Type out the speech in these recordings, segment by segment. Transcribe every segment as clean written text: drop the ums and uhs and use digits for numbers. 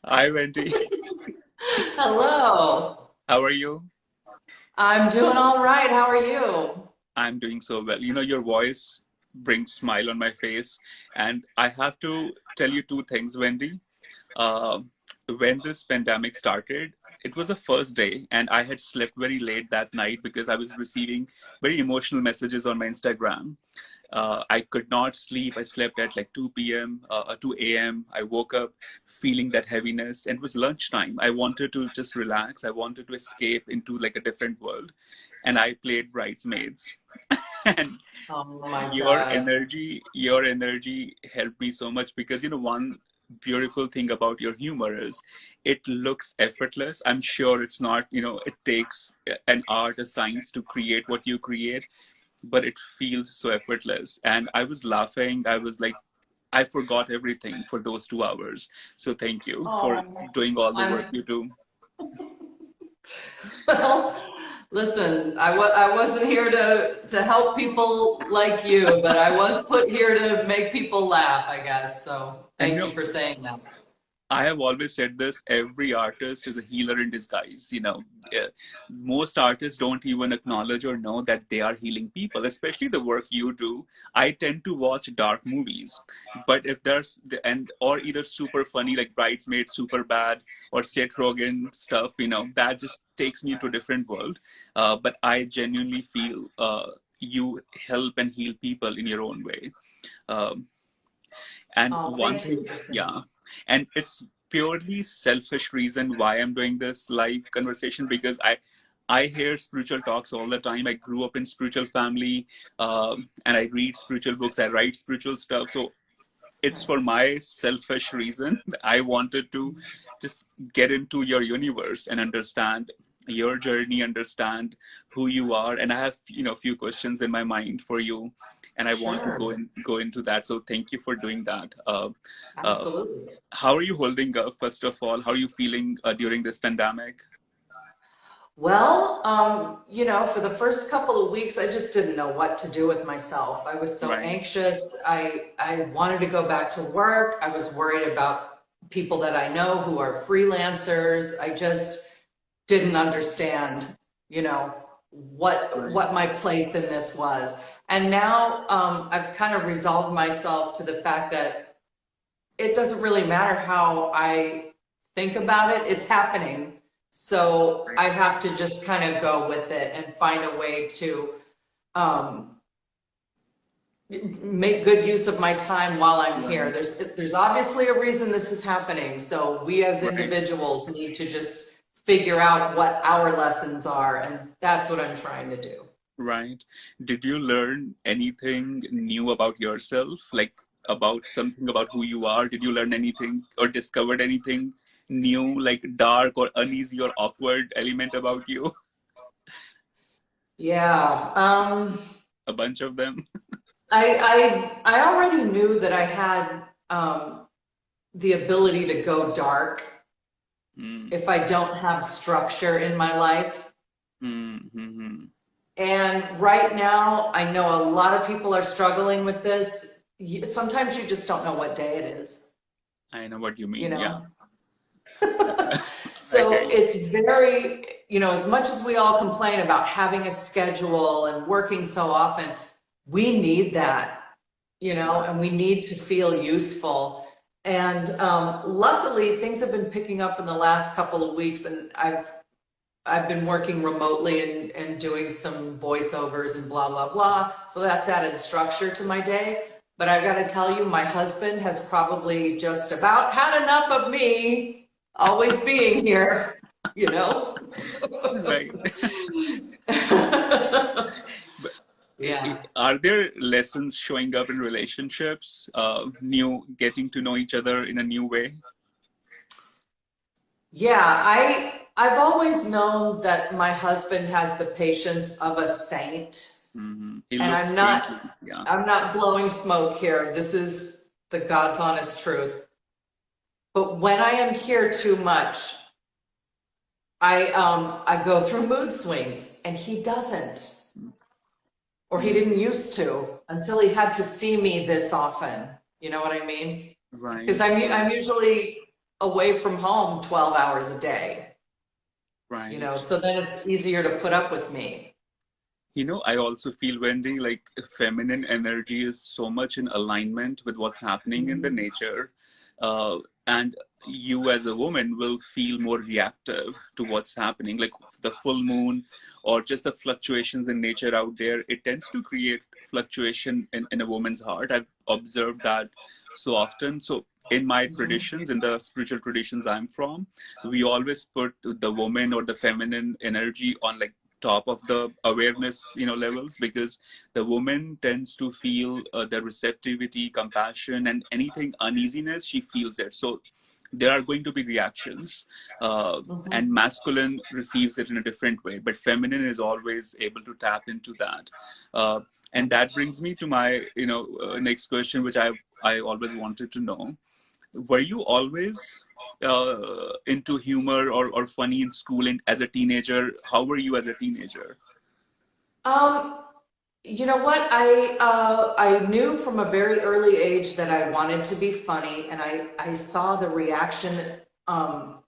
Hi, Wendy. Hello. How are you? I'm doing all right. How are you? I'm doing so well. Your voice brings smile on my face. And I have to tell you two things, Wendy. Uh, when this pandemic started, it was the first day, and I had slept very late that night because I was receiving very emotional messages on my Instagram. I could not sleep. I slept at like 2 p.m., 2 a.m. I woke up feeling that heaviness, and it was lunchtime. I wanted to just relax. I wanted to escape into like a different world, and I played Bridesmaids. And Oh my your God. energy, your energy helped me so much because one beautiful thing about your humor is it looks effortless. I'm sure it's not, it takes an art, a science to create what you create, but it feels so effortless. And I was laughing. I was like, I forgot everything for those 2 hours. So thank you for Oh, doing all the I'm work you do. well. Listen, I wasn't here to help people like you, but I was put here to make people laugh, I guess. So And thank you for saying that. I have always said this, every artist is a healer in disguise. Most artists don't even acknowledge or know that they are healing people, especially the work you do. I tend to watch dark movies, but if there's, or either super funny like Bridesmaids, super bad, or Seth Rogen stuff, that just takes me to a different world. But I genuinely feel you help and heal people in your own way. Um, and Oh, one thank thing, you for saying yeah, and it's purely selfish reason why I'm doing this live conversation because I hear spiritual talks all the time. I grew up in spiritual family, and I read spiritual books. I write spiritual stuff. So it's for my selfish reason. I wanted to just get into your universe and understand your journey, understand who you are. And I have, a few questions in my mind for you, and I want to Sure, go into that. So thank you for doing that. Uh, absolutely. how are you holding up, first of all? How are you feeling during this pandemic? Well, for the first couple of weeks, I just didn't know what to do with myself. I was so Right. anxious. I wanted to go back to work. I was worried about people that I know who are freelancers. I just didn't understand, Right. what my place in this was. And now I've kind of resolved myself to the fact that it doesn't really matter how I think about it, it's happening. So Right. I have to just kind of go with it and find a way to um, make good use of my time while I'm here. Right. There's obviously a reason this is happening. So we as Right. individuals need to just figure out what our lessons are, and that's what I'm trying to do. Right. Did you learn anything new about yourself? Like about something about who you are? Did you learn anything or discovered anything new, like dark or uneasy or awkward element about you? Yeah. A bunch of them. I already knew that I had the ability to go dark Mm, if I don't have structure in my life. mm. And right now, I know a lot of people are struggling with this. Sometimes you just don't know what day it is, I know what you you mean. Yeah. know? I hear So you. it's very, as much as we all complain about having a schedule and working so often, we need that, Right. and we need to feel useful. And luckily, things have been picking up in the last couple of weeks, and I've been working remotely and doing some voiceovers and blah, blah, blah. So that's added structure to my day. But I've got to tell you, my husband has probably just about had enough of me always being here, you know? Right. But Yeah. are there lessons showing up in relationships, new getting to know each other in a new way? Yeah, I've always known that my husband has the patience of a saint. He And looks saintly. Yeah. I'm not blowing smoke here. This is the God's honest truth. But when I am here too much, I go through mood swings and he doesn't, or he Mm, didn't used to until he had to see me this often. You know what I mean? Because right. I'm Right. usually away from home 12 hours a day, Right. so then it's easier to put up with me. I also feel, Wendy, like feminine energy is so much in alignment with what's happening in the Mhm. nature. Uh, and you as a woman will feel more reactive to what's happening, like the full moon or just the fluctuations in nature out there. It tends to create fluctuation in a woman's heart. I've observed that so often. So in my Mhm. traditions, in the spiritual traditions I'm from, we always put the woman or the feminine energy on like top of the awareness levels, because the woman tends to feel the receptivity, compassion, and anything uneasiness, she feels it. So there are going to be reactions, and Mhm. masculine receives it in a different way, but feminine is always able to tap into that. And that brings me to my next question, which I always wanted to know. Were you always into humor or funny in school and as a teenager? How were you as a teenager? Um, you know what? I knew from a very early age that I wanted to be funny, and I saw the reaction. Um,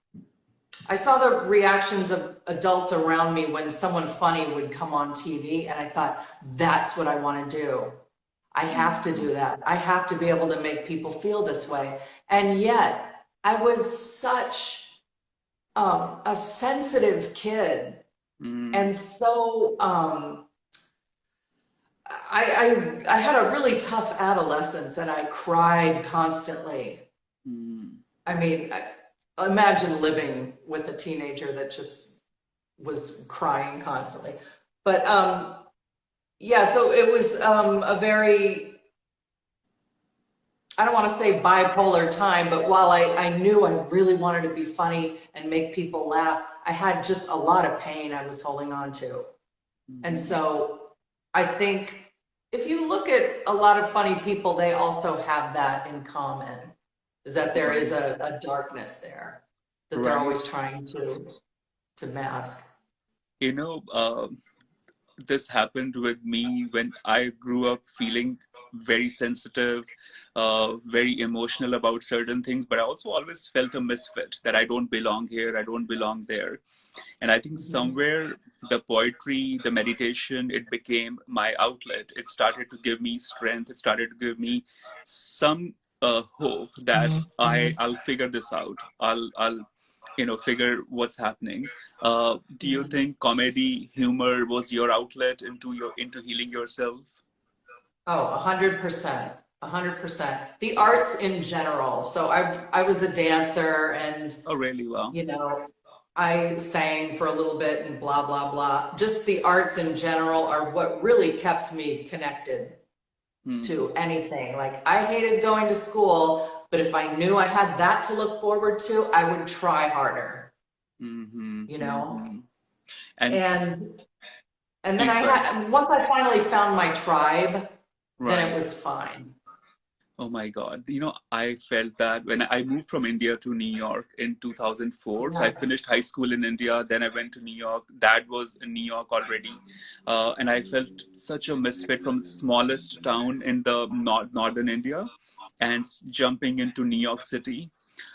I saw the reactions of adults around me when someone funny would come on TV, and I thought, that's what I want to do. I have to Mm-hmm. do that. I have to be able to make people feel this way. And yet, I was such a sensitive kid, Mm-hmm. and so I had a really tough adolescence, and I cried constantly. I mean, imagine living with a teenager that just was crying constantly. But yeah, so it was a very, I don't want to say bipolar time, but while I knew I really wanted to be funny and make people laugh, I had just a lot of pain I was holding on to. And Mm-hmm. so I think if you look at a lot of funny people, they also have that in common, is that there is Right. a darkness there that they're Right. always trying to mask. You know, this happened with me when I grew up feeling very sensitive, very emotional about certain things, but I also always felt a misfit, that I don't belong here, I don't belong there. And I think Mhm. somewhere the poetry, the meditation, it became my outlet. It started to give me strength. It started to give me some hope that I'll figure this out. I'll figure what's happening. Do you Mhm. think comedy, humor was your outlet into healing yourself? Oh, 100%. 100%. The arts in general. So I was a dancer, and Oh, really? Well. you know, I sang for a little bit and blah blah blah. Just the arts in general are what really kept me connected Hmm. to anything. Like I hated going to school, but if I knew I had that to look forward to, I would try harder, Hmm. you know? Hmm. And And then please go ahead. once I finally found my tribe, then it Right. was fine. Oh my God. I felt that when I moved from India to New York in 2004. So I Yeah. finished high school in India, then I went to New York. Dad was in New York already. And I felt such a misfit from the smallest town in the northern India, and jumping into New York City.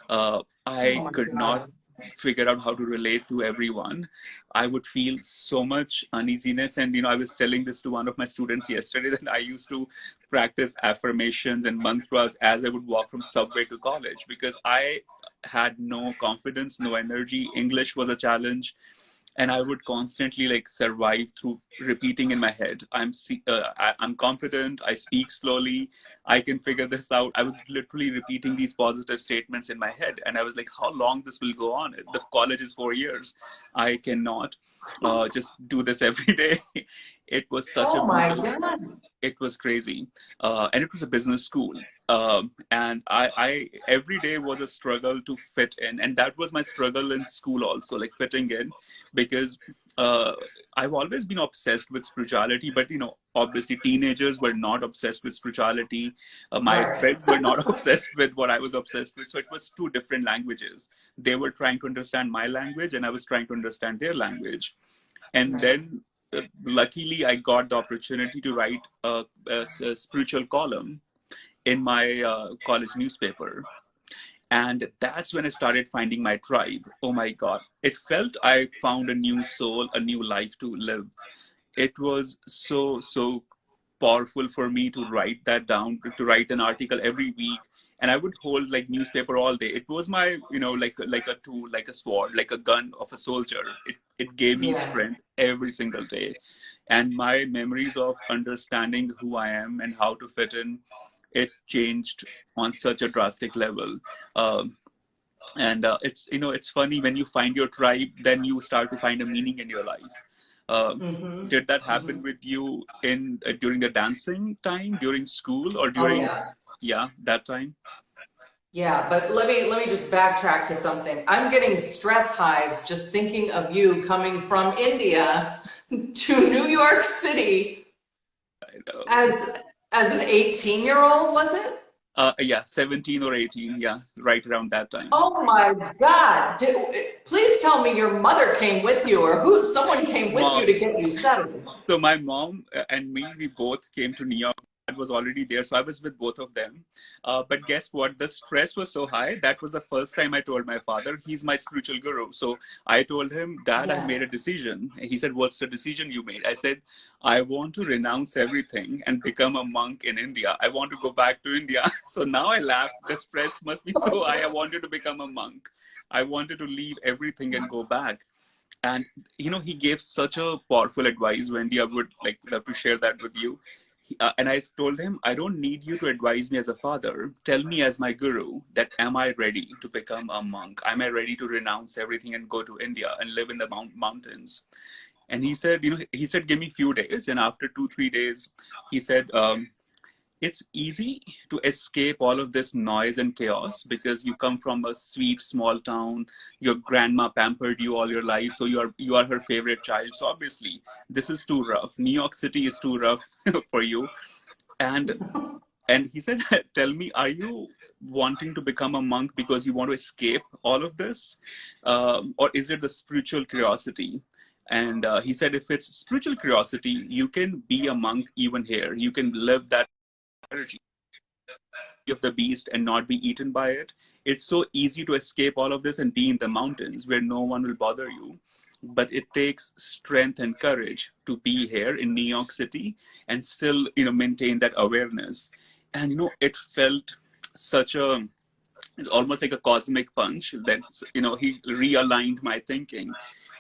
Oh I my could not God. figure out how to relate to everyone. I would feel so much uneasiness. And, I was telling this to one of my students yesterday that I used to practice affirmations and mantras as I would walk from subway to college, because I had no confidence, no energy. English was a challenge, and I would constantly like survive through repeating in my head, I'm confident, I speak slowly, I can figure this out. I was literally repeating these positive statements in my head, and I was like, how long this will go on? The college is 4 years. I cannot just do this every day. It was such a Oh my brutal, God. it was crazy. And it was a business school. And I every day was a struggle to fit in. And that was my struggle in school also, like fitting in, because uh, I've always been obsessed with spirituality, but obviously teenagers were not obsessed with spirituality. My Right. friends were not obsessed with what I was obsessed with. So it was two different languages. They were trying to understand my language, and I was trying to understand their language. And Right. then luckily I got the opportunity to write a spiritual column in my college newspaper. And that's when I started finding my tribe. Oh my God. It felt I found a new soul, a new life to live. It was so powerful for me to write that down, to write an article every week. And I would hold like newspaper all day. It was my, like a tool, like a sword, like a gun of a soldier. It gave me Yeah. strength every single day. And my memories of understanding who I am and how to fit in, it changed on such a drastic level. Um, and it's funny when you find your tribe, then you start to find a meaning in your life. Um, Mm-hmm. did that happen Mm-hmm. with you in during the dancing time, during school, or Oh during, yeah. yeah, that time? Yeah, but let me just backtrack to something. I'm getting stress hives just thinking of you coming from India to New York City I know. as an 18-year-old, was it? Yeah, 17 or 18, yeah, right around that time. Oh my God. Please tell me your mother came with you or someone came with you Mom, to get you settled. so my mom and me, we both came to New York. Dad was already there, so I was with both of them. But guess what? The stress was so high. That was the first time I told my father. He's my spiritual guru. So I told him, Dad, I Yeah. made a decision. He said, What's the decision you made? I said, I want to renounce everything and become a monk in India. I want to go back to India. So now I laugh. The stress must be so high. I wanted to become a monk. I wanted to leave everything and go back. And he gave such a powerful advice, Wendy. I would like love to share that with you. And I told him, I don't need you to advise me as a father. Tell me as my guru that am I ready to become a monk? Am I ready to renounce everything and go to India and live in the mountains? And he said, give me few days. And after 2 3 days, he said, it's easy to escape all of this noise and chaos because you come from a sweet small town. Your grandma pampered you all your life, so you are her favorite child. So obviously this is too rough. New York City is too rough for you. And and he said, tell me, are you wanting to become a monk because you want to escape all of this, or is it the spiritual curiosity? And he said, if it's spiritual curiosity, you can be a monk even here. You can live that energy of the beast and not be eaten by it. It's so easy to escape all of this and be in the mountains where no one will bother you. But it takes strength and courage to be here in New York City and still, maintain that awareness. And it felt such a it's almost like a cosmic punch that he realigned my thinking.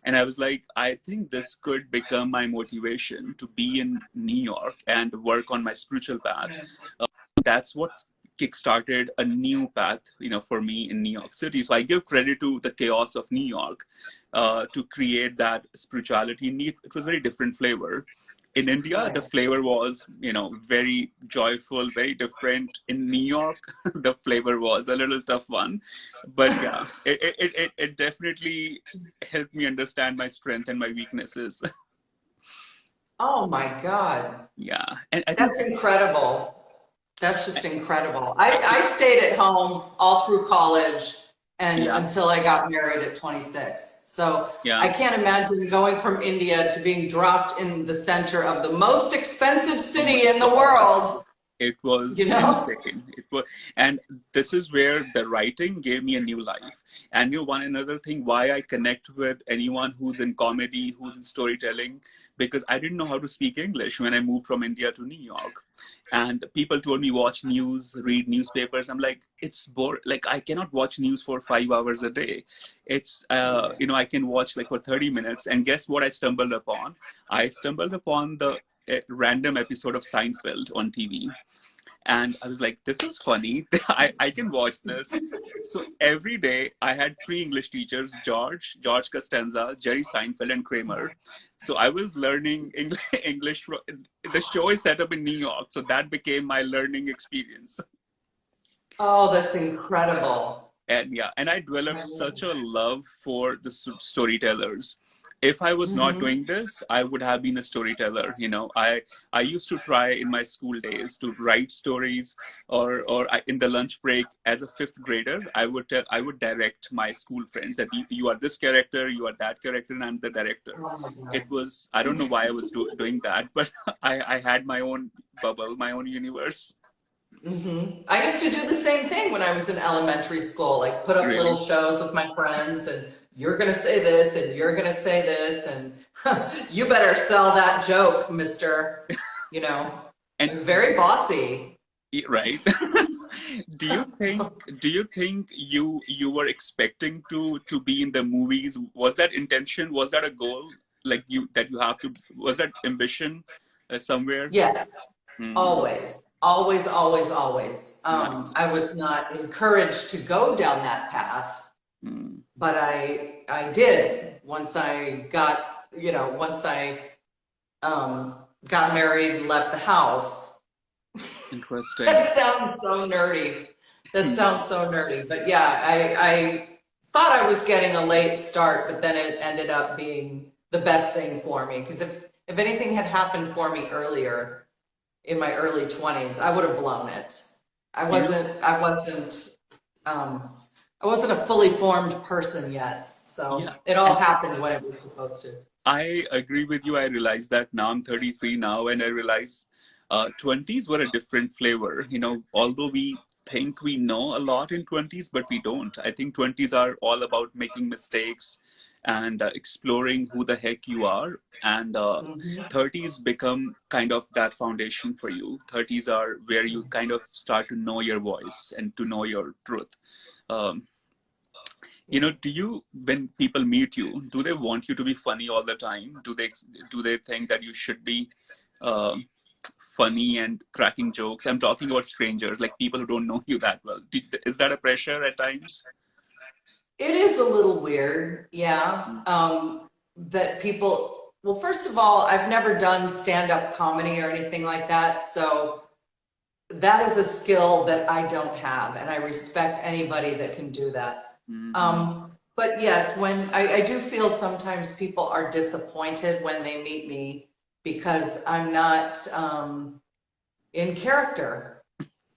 And I was like, I think this could become my motivation to be in New York and work on my spiritual path. That's what kickstarted a new path, for me in New York City. So I give credit to the chaos of New York to create that spirituality. It was very different flavor. In India, the Right. flavor was, very joyful, very different. In New York, the flavor was a little tough one. But yeah, it definitely helped me understand my strength and my weaknesses. Oh my God. Yeah. And I think, That's incredible. That's just incredible. I stayed at home all through college and yeah, until I got married at 26. So I yeah. can't imagine going from India to being dropped in the center of the most expensive Oh my city in the God. world, It you was know? insane. It was, and this is where the writing gave me a new life. And one another thing, why I connect with anyone who's in comedy, who's in storytelling, because I didn't know how to speak English when I moved from India to New York. And people told me watch news, read newspapers. I'm like, it's bored. Like I cannot watch news for 5 hours a day. It's I can watch like for 30 minutes. And guess what I stumbled upon? I stumbled upon the a random episode of Seinfeld on TV. And I was like, this is funny. I can watch this. So every day I had three English teachers, George Costanza, Jerry Seinfeld, and Kramer. So I was learning English. The show is set up in New York. So that became my learning experience. Oh, that's incredible. And yeah, and I developed such a love for the storytellers. If I was not Mm-hmm. doing this, I would have been a storyteller. I used to try in my school days to write stories, or in the lunch break as a fifth grader, I would direct my school friends that you are this character, you are that character, and I'm the director. Oh my It God. was, I don't know why I was doing that, but I had my own bubble, my own universe. I used to do the same thing when I was in elementary school, like put up little Really? shows with my friends and you're going to say this and you're going to say this and you better sell that joke, mister. You know, it And was very bossy. right. Do you think you were expecting to be in the movies? Was that intention? Was that a goal? Like you have to, was that ambition somewhere? Yeah, Mm, always, always, always, always. nice. I was not encouraged to go down that path, Mm, but I did once I got, once I um, got married and left the house. interesting. That sounds so nerdy. That sounds so nerdy. But yeah, I thought I was getting a late start, but then it ended up being the best thing for me. Because if anything had happened for me earlier in my early 20s, I would have blown it. I You know, wasn't I wasn't um I wasn't a fully formed person yet. So yeah. it all And happened when it was supposed to. I agree with you. I realize that now. I'm 33 now, and I realize 20s were a different flavor. Although we think we know a lot in 20s, but we don't. I think 20s are all about making mistakes and exploring who the heck you are. And Mhm. 30s become kind of that foundation for you. 30s are where you kind of start to know your voice and to know your truth. Um, do you, when people meet you, do they want you to be funny all the time? Do they think that you should be um, funny and cracking jokes? I'm talking about strangers, like people who don't know you that well. Is that a pressure at times? It is a little weird, yeah. Mm. That people, well, first of all, I've never done stand-up comedy or anything like that, so that is a skill that I don't have, and I respect anybody that can do that. Hmm. But yes, when I do feel sometimes people are disappointed when they meet me because I'm not in character,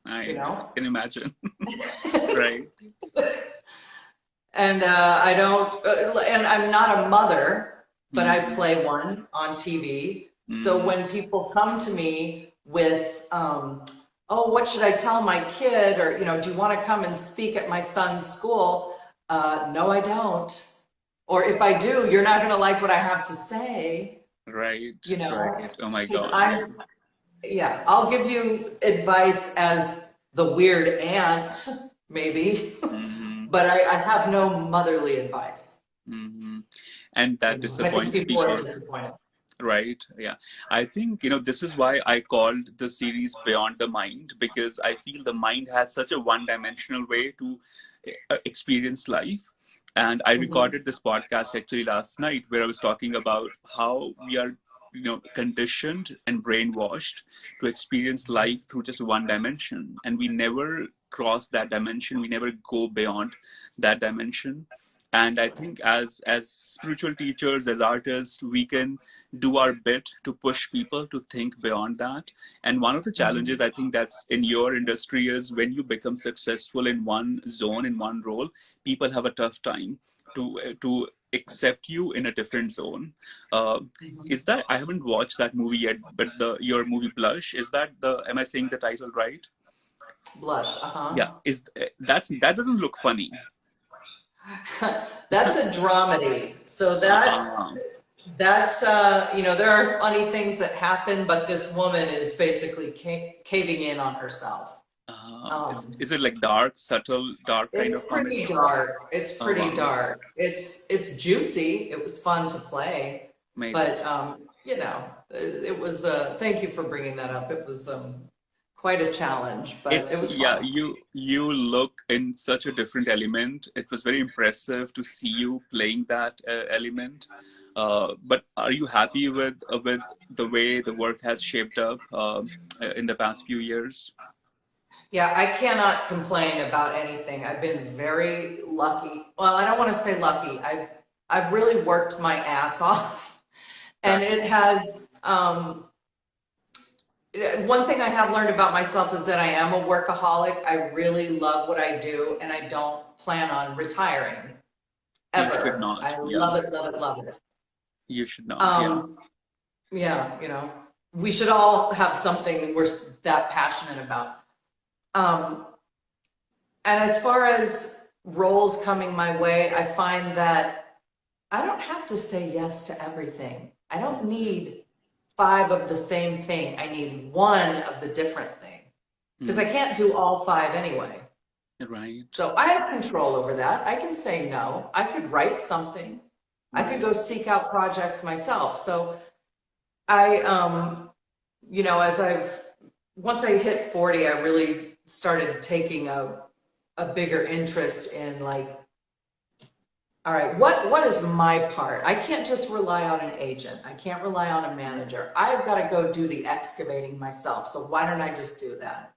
you I know? can imagine. Right. And I don't, and I'm not a mother, but I Hmm. play one on TV. So Hmm. when people come to me with, oh, what should I tell my kid? Or, do you want to come and speak at my son's school? No, I don't. Or if I do, you're not going to like what I have to say, Right. Right. Oh my because God. Yeah. yeah, I'll give you advice as the weird aunt, maybe, Hmm. but I have no motherly advice. Hmm. And that I think disappoints people are people. disappointed. Right. Yeah. I think, this is why I called the series Beyond the Mind, because I feel the mind has such a one-dimensional way to experience life. And I Hmm. recorded this podcast actually last night where I was talking about how we are, conditioned and brainwashed to experience life through just one dimension. And we never cross that dimension. We never go beyond that dimension. And I think as spiritual teachers, as artists, we can do our bit to push people to think beyond that. And one of the challenges Hmm. I think that's in your industry is when you become successful in one zone, in one role, people have a tough time to accept you in a different zone. uh, is that, I haven't watched that movie yet, but the your movie Blush, is that the, am I saying the title right? Blush, Yeah, uh-huh. that doesn't look funny. That's a dramedy. So uh, there are funny things that happen, but this woman is basically caving in on herself. is it like dark, subtle, dark kind It's of pretty comedy? dark. It's Oh pretty wow, dark. It's juicy. It was fun to play, amazing. but it was. Thank you for bringing that up. It was quite a challenge, but it It's, was yeah, fun. you look in such a different element. It was very impressive to see you playing that element. But are you happy with the way the work has shaped up in the past few years? Yeah, I cannot complain about anything. I've been very lucky. Well, I don't want to say lucky. I've really worked my ass off, and That's it has. One thing I have learned about myself is that I am a workaholic. I really love what I do, and I don't plan on retiring you should ever. not. I Yeah, love it, love it, love it. you should not. Yeah. Um, yeah, we should all have something we're that passionate about. Um, and as far as roles coming my way, I find that I don't have to say yes to everything. I don't need 5 of the same thing. I need 1 of the different thing because I Mm. can't do all 5 anyway. Right. So I have control over that. I can say no. I could write something. I could Right. go seek out projects myself. So I, you know, once I hit 40, I really started taking a bigger interest in like, all right, what is my part? I can't just rely on an agent. I can't rely on a manager. I've got to go do the excavating myself. So why don't I just do that?